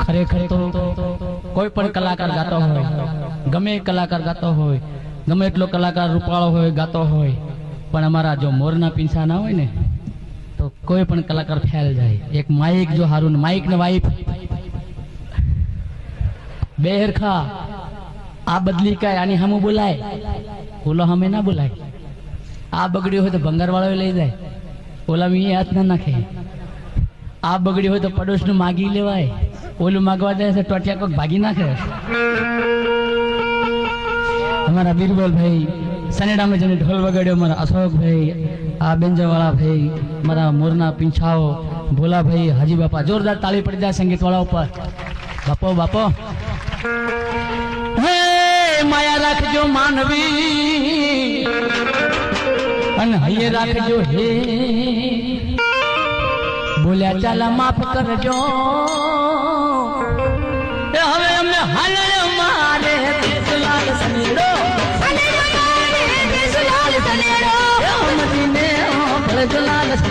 खरेखर तो कोई पण कलाकार गातो होय, गमे कलाकार गातो होय, गमे એટલો कलाकार रूपाळो होय गातो होय, पण अमारा जो मोरना पींछा ना होय ने तो कोई पण कलाकार फैल जाए। एक माइक जो हारून माइक ने वाइफ बेहरखा आ बदली काय आणि हमू बोलाय ओलो हमें ना बोलाय। आ बगड़ी हो तो भंगार वाळो लई जाए, ओला मी हाथ ना नाखे। आ बगड़ी हो तो पड़ोस नु मागी लेवाय, ओलू मागवा जाए से टोटिया को भागी नाखे। हमारा बीरबल भाई सनेडा में जने ढोल वगाड़्यो, हमारा अशोक भाई, आ बेंजा वाला भाई, हमारा मोरना पिंछाओ भोला भाई, हाजी बापा, जोरदार ताली पड़ जाए संगीत वाला ऊपर। बापो बापो हे माया राखजो मानवी अन हये राखजो हे, बोल्या चाला माफ करजो हवे अमे हाले